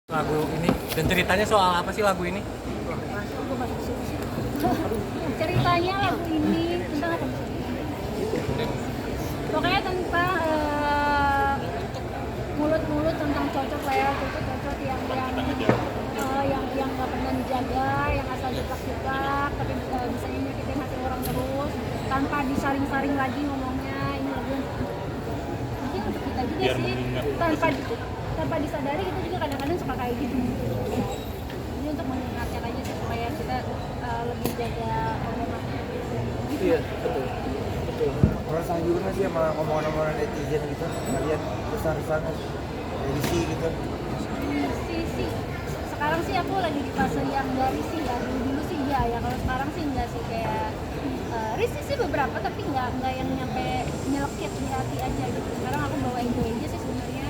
Lagu ini dan ceritanya soal apa sih lagu ini? Ceritanya lagu ini tentang apa sih? Pokoknya tentang mulut-mulut tentang cocok lah ya, cocok yang nggak pernah dijaga, yang asal jeplak-jeplak, tapi bisa nyakitin hati orang terus tanpa disaring-saring lagi ngomongnya. Ini lagu mungkin untuk kita juga biar sih, mengingat tanpa disadari kita juga kadang-kadang suka kayak gitu. Ini untuk mengingatkan aja sih supaya kita lebih jaga omongan. Iya, betul. Perasaan juga nggak sih sama omongan-omongan netizen gitu? Kalian pesan-pesan edisi gitu? Sih. Sekarang sih aku lagi di fase yang nggak risih ya. Dulu sih iya ya. Kalau sekarang sih enggak sih, kayak risih sih beberapa, tapi nggak yang nyampe nyelekit di hati aja gitu. Sekarang aku bawa enjoy aja sih sebenarnya.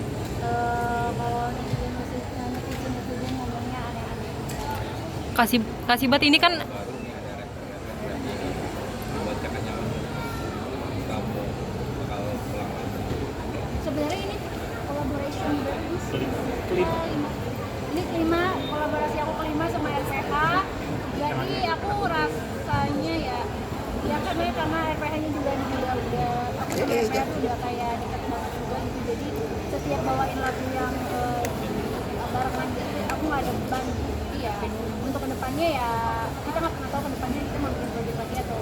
Kalau netizen ngomongnya aneh-aneh. Kasibat ini kan Sebenarnya ini collaboration ini kelima kolaborasi aku kelima sama RPH. Jadi aku rasanya ya karena RPH-nya juga udah aku sama RPH tuh udah kayak dekat banget juga gitu. Jadi setiap bawain lagu yang barengan gitu aku nggak ada beban gitu. Ya untuk kedepannya ya kita nggak pernah tahu kedepannya kita mau bikin project lagi atau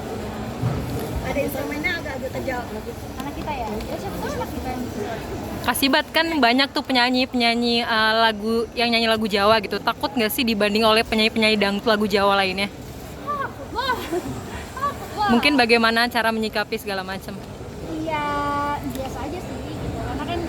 ada instrumennya agak-agak kejauh anak kita ya siapa tahu anak kita yang bisa. Kasibat kan banyak tuh penyanyi lagu yang nyanyi lagu Jawa gitu. Takut nggak sih dibanding oleh penyanyi dangdut lagu Jawa lainnya? Wah. Mungkin bagaimana cara menyikapi segala macam? Iya, biasa aja sih gitu. Karena kan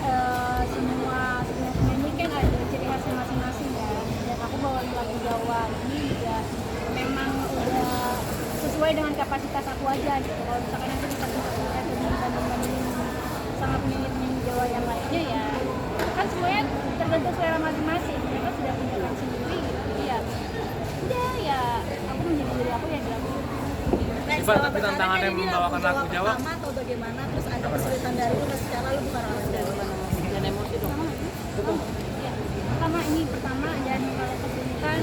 semua penyanyi kan ada ciri khasnya masing-masing ya. Dan aku bawain lagu Jawa ini juga memang udah sesuai dengan kapasitas aku aja gitu. Kalau misalkan nanti bisa dibanding-bandingin sama penyanyi Jawa yang lainnya ya kan semuanya tergantung selera masing-masing. Mereka sudah punya kan sendiri gitu. Jadi ya udah ya aku menjadi diri aku ya dalam Coba tapi tantangannya membawakan lagu Jawa atau bagaimana, terus ada kesulitan dari lu secara lu bukan orang Jawa dan emosi dong. Ya, pertama dan kalau kesulitan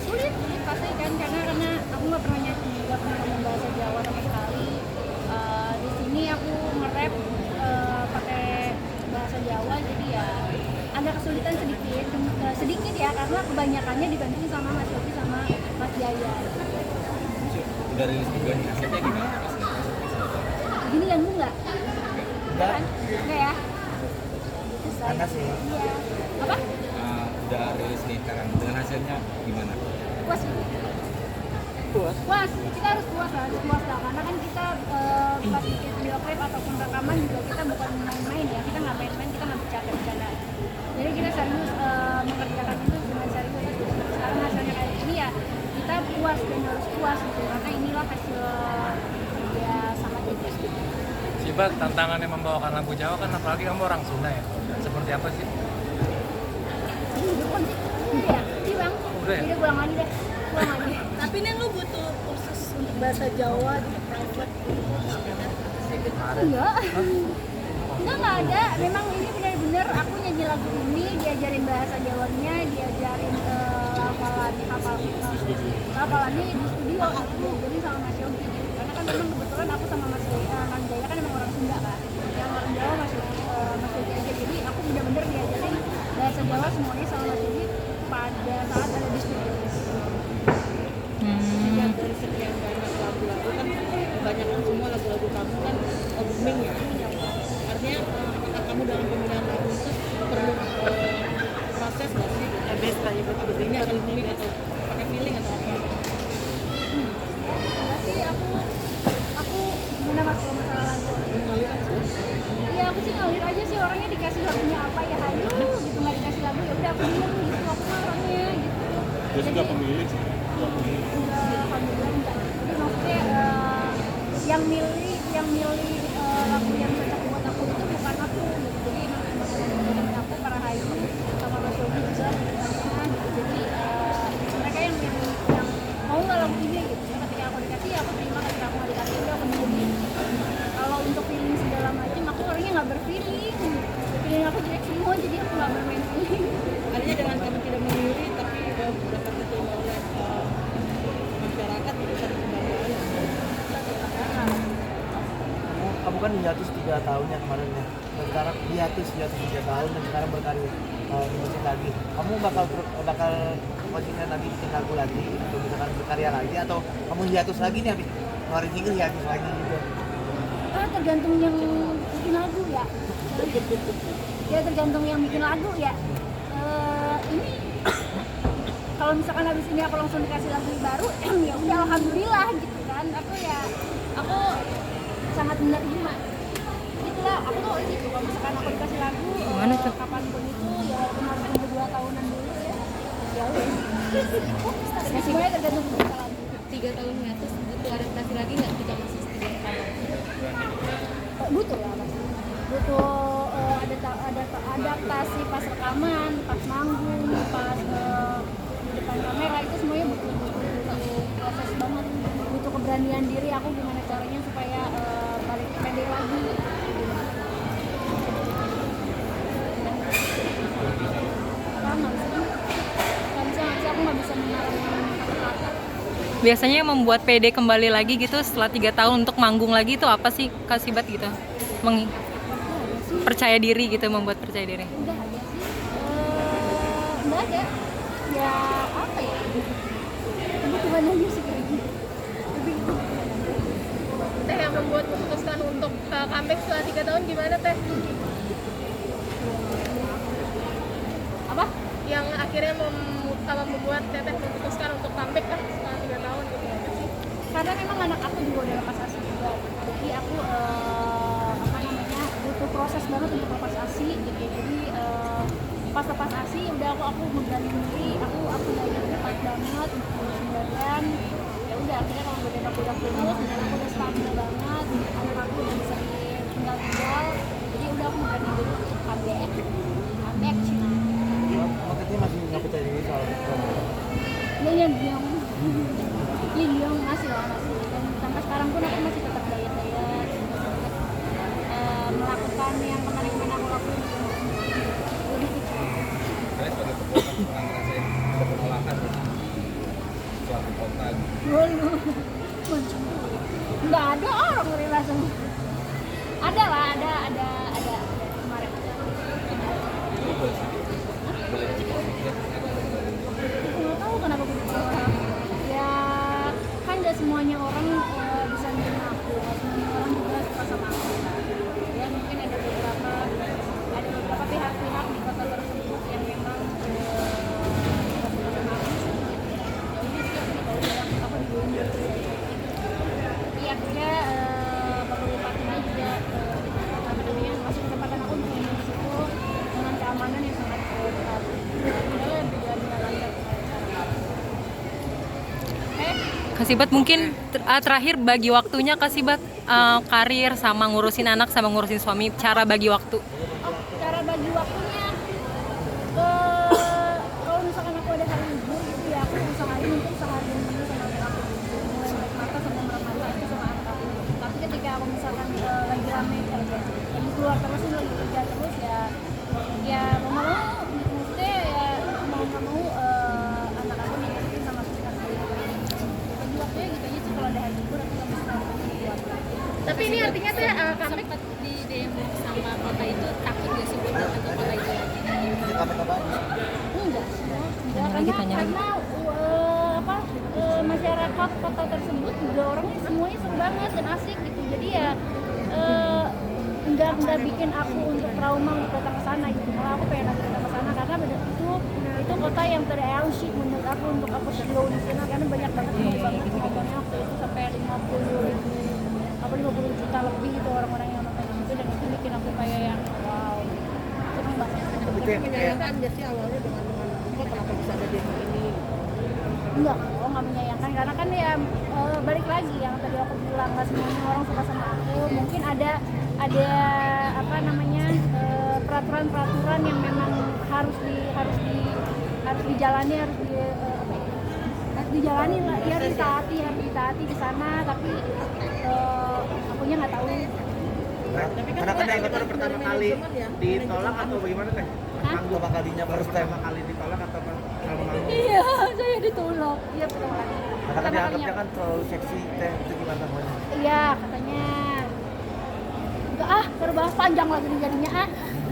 sulit pasti kan karena aku nggak pernah ngomong bahasa Jawa sama sekali. Di sini aku nge-rap pakai bahasa Jawa, jadi ya ada kesulitan sedikit ya karena kebanyakannya dibandingin sama Mas Yogi sama Mas Jaya. udah rilis juga nih, hasilnya gimana? Gini ganggu nggak? Enggak. Enggak ya? Panas sih. Iya. Apa? Udah rilis nih sekarang, dengan hasilnya gimana? Puas gitu? Puas. Kita harus puas lah. Karena kan kita pas bikin video klip ataupun rekaman juga kita bukan main-main ya. Kita nggak main-main, kita nggak bercanda. Jadi kita serius mengerjakan itu dengan serius. Sekarang hasilnya kayak gini ya, kita puas dan harus puas gitu. Karena inilah hasil kerja sangat ikhlas gitu. Sibat, tantangannya membawakan lagu Jawa kan apalagi kamu orang Sunda ya. Seperti apa sih? Bukan sih? Udah ya? Hilang. Udah ya? Udah pulang lagi deh. Tapi nih lu butuh kursus untuk bahasa Jawa gitu, private Enggak ada. Memang ini benar-benar aku nyanyi lagu ini, diajarin bahasa Jawanya, diajarin hafalannya di studio aku jadi sama Mas Yogi. Karena kan memang kebetulan aku sama Mas Jaya kan memang orang Sunda kan. Yang orang Jawa Mas Yogi aja. Jadi aku benar-benar diajarin bahasa Jawa semuanya sama Mas Yogi pada saat ada di studio. yang dari sekian banyak lagu-lagu kan kebanyakan semua lagu-lagu kamu kan booming ya. Artinya apakah kamu dalam pemilihan lagu itu perlu proses nggak sih? Ini akan booming atau pakai feeling atau apa? Berarti aku gimana Mas kalau masalah lagu? Iya aku sih ngalir aja sih, orangnya dikasih lagunya apa ya hayu gitu, nggak dikasih lagu ya udah aku diem gitu, aku mah orangnya gitu. Terus nggak pemilih sih? Alhamdulillah enggak. Jadi maksudnya yang milih lagu yang cocok buat aku itu bukan aku gitu. Jadi emang aku para hayu sama Mas Yogi juga kedepannya gitu. Jadi mereka yang mau nggak lagu ini gitu. Ketika aku dikasih ya aku terima, ketika aku nggak dikasih udah aku nungguin. Kalau untuk feeling segala macam aku orangnya nggak berfeeling. Feeling aku jelek semua jadi aku nggak bermain feeling. Artinya kan hiatus 3 tahun ya kemarin ya. Dan sekarang hiatus 3 tahun dan sekarang berkarya musik lagi. Kamu bakal konsisten lagi bikin lagu lagi atau misalkan berkarya lagi atau kamu hiatus lagi nih habis ngeluarin single hiatus lagi gitu? Tergantung yang bikin lagu ya. Ya tergantung yang bikin lagu ya. Ini kalau misalkan habis ini aku langsung dikasih lagu baru, ya udah alhamdulillah gitu kan. Aku sangat menerima. Gitulah, aku tuh gitu. Kalau misalkan aku dikasih lagu, kapanpun itu ya harus tunggu 2 tahunan dulu ya. Ya udah. Semuanya tergantung berapa lagu. 3 tahun terus butuh adaptasi lagi nggak kita masih 3 tahun? Butuh lah pasti. Butuh adaptasi pas rekaman, pas manggung, pas di depan kamera itu semuanya butuh proses banget. Butuh keberanian diri aku gimana caranya supaya balik pede lagi. Sama sih. Aku nggak bisa mengarang kata-kata. Biasanya yang membuat PD kembali lagi gitu setelah 3 tahun untuk manggung lagi itu apa sih Kak Sibat gitu? Percaya diri gitu, membuat percaya diri. Enggak ada sih. Enggak ada. Ya apa ya? Kebutuhan aja sih kayak gitu. Lebih Teh yang membuat memutuskan untuk comeback setelah 3 tahun gimana Teh? apa? Yang akhirnya membuat Teteh memutuskan untuk comeback kan setelah 3 tahun gitu ya sih? Karena memang anak aku juga udah lepas ASI juga. Jadi aku butuh proses banget untuk lepas ASI gitu. Jadi pas lepas ASI udah aku memberaniin diri, aku udah cepat banget untuk ngurusin badan. Ya udah akhirnya kalau badan aku udah kurus, badan aku udah stabil banget, anak aku udah bisa tinggal. Jadi udah aku memberaniin diri untuk comeback. Makanya masih nggak percaya diri soal itu. Iya dia masih lah masih. Dan sampai sekarang pun aku masih tetap diet melakukan yang kemarin-kemarin aku lakuin lebih kecil. Saya sebagai perempuan pernah ngerasain ada penolakan di suatu kota gitu. Dulu nggak ada orang ngerasa. Ada lah, ada kemarin ada. Boleh sedikit Nggak tahu kenapa begitu. Ya kan nggak semuanya orang bisa nerima aku, nggak semuanya orang juga suka sama aku. Ya mungkin ada beberapa pihak-pihak di kota tersebut yang memang nggak suka sama aku. Ya udah sih kalau bilang aku diundur. Tapi akhirnya pemerintahnya juga masih kesempatan aku untuk main di situ dengan keamanan yang sangat ketat. Padahal berjalan lancar. Kak Sibat mungkin terakhir bagi waktunya Kak Sibat, karir sama ngurusin anak sama ngurusin suami, cara bagi waktu. Cara bagi waktunya kalau misalkan aku ada hari libur gitu ya aku usahain mungkin seharian dulu sama anak aku mulai melek mata sampai merem mata itu sama anak aku. Tapi ketika aku misalkan lagi rame lagi keluar terus lagi kerja terus ya mau nggak mau maksudnya ya mau nggak mau anak aku ngikutin sama sekitar saya. Bagi waktunya gitu aja sih kalau ada hari libur aku nggak bisa keluar. Tapi ini artinya Teh comeback Di demo sama kota itu takut gak sih buat datang ke kota itu lagi? Ini apa? Enggak, karena masyarakat kota tersebut juga orangnya semuanya seru banget dan asik gitu. Jadi ya enggak bikin aku untuk trauma untuk datang ke sana gitu. Malah aku pengen lagi datang ke sana karena itu kota yang ter-chic menurut aku untuk aku slow di sana karena banyak banget pengumumannya waktu itu sampai 50 juta lebih itu orang-orang yang nonton itu dan itu bikin aku kayak yang wow seneng banget. Tapi kayak menyayangkan nggak sih awalnya dengan kok kenapa bisa ada demo ini? Enggak, nggak menyayangkan karena kan ya balik lagi yang tadi aku bilang nggak semuanya orang suka sama aku. Mungkin ada peraturan-peraturan yang memang harus dijalani harus dijalani lah, ya harus ditaati di sana. Tapi akunya nggak tahu. karena kan yang baru pertama kali ditolak atau bagaimana Teh? Pertama kalinya pertama kali ditolak atau pertama kali? Iya, saya ditolak. Iya pertama kali. Karena kan dianggapnya kan terlalu seksi Teh, itu gimana namanya? Iya katanya. baru bahas panjang lagi nih jadinya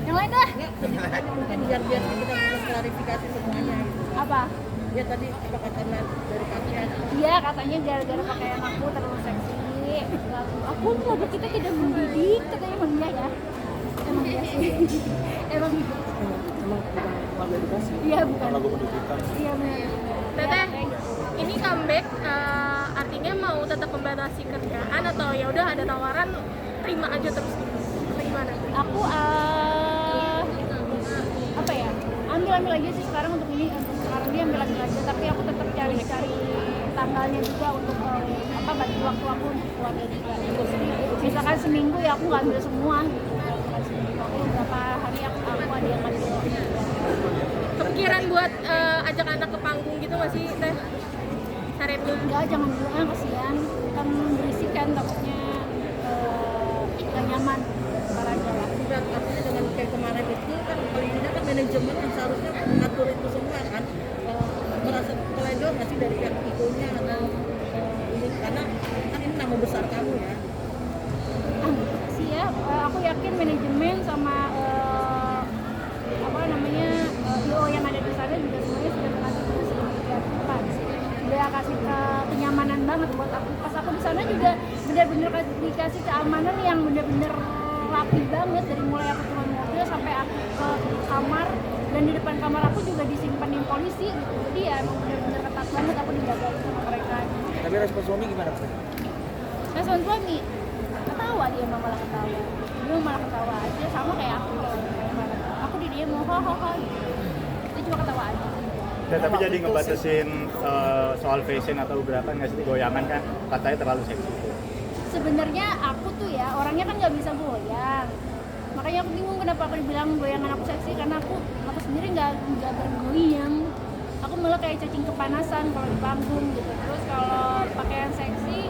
yang lain dah. Mungkin biar kita bisa klarifikasi semuanya gitu. Apa? Ya tadi apa katanya dari kakek. Iya, katanya gara-gara pakaian aku terlalu seksi. Lalu aku keluarga kita tidak mendidik, katanya emang iya ya. Emang iya sih. Emang Bukan keluarga edukasi. iya bukan. Lagu pendidikan. Iya benar. Teteh, ini comeback artinya mau tetap membatasi kerjaan atau ya udah ada tawaran terima aja terus gitu? Atau gimana? Aku apa ya? Ambil aja sih sekarang untuk ini, untuk sekarang dia ambil aja, tapi aku tetap cari tanggalnya juga untuk bagi waktu aku untuk keluarga juga. Misalkan seminggu ya aku nggak ambil semua gitu. Misalkan seminggu aku beberapa hari aku ada yang ambil. Kepikiran buat ajak anak ke panggung gitu masih Teh? Saremi? Enggak, jangan dulu kasihan, kan berisik kan takutnya nggak nyaman aja lah. Dan artinya dengan kayak kemarin itu kan paling tidak kan manajemen yang seharusnya mengatur itu semua kan. Merasa teledor nggak sih dari pihak ikonya atau ini karena kan ini nama besar kamu ya. Sih ya, aku yakin manajemen sama IO yang ada di sana juga semuanya sudah mengatur sedemikian rupa sih. Sudah kasih kenyamanan banget buat aku. Pas aku di sana juga benar-benar dikasih keamanan yang benar-benar rapi banget, dari mulai aku turun mobil sampai aku ke kamar, dan di depan kamar aku juga disimpanin polisi gitu. Jadi ya emang benar-benar ketat banget aku dijaga sama mereka. Tapi respon suami gimana? Respon suami ketawa, dia malah ketawa. Dia malah ketawa aja sama kayak aku. Aku di dia mau ho gitu. Dia cuma ketawa aja. Ya, tapi jadi ngebatasin soal fashion atau gerakan nggak sih, goyangan kan katanya terlalu seksi. Sebenarnya aku tuh ya orangnya kan nggak bisa goyang, makanya aku bingung kenapa aku dibilang goyangan aku seksi, karena aku sendiri nggak bergoyang. Aku malah kayak cacing kepanasan kalau di panggung gitu. Terus kalau pakaian seksi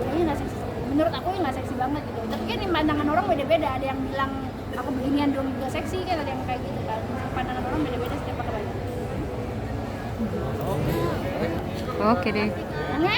kayaknya nggak seksi, menurut aku ya nggak seksi banget gitu. Tapi kan pandangan orang beda-beda, ada yang bilang aku beginian dong juga seksi kan, ada yang kayak gitu kan. Pandangan orang beda-beda setiap pakai baju. Oke deh. Nge?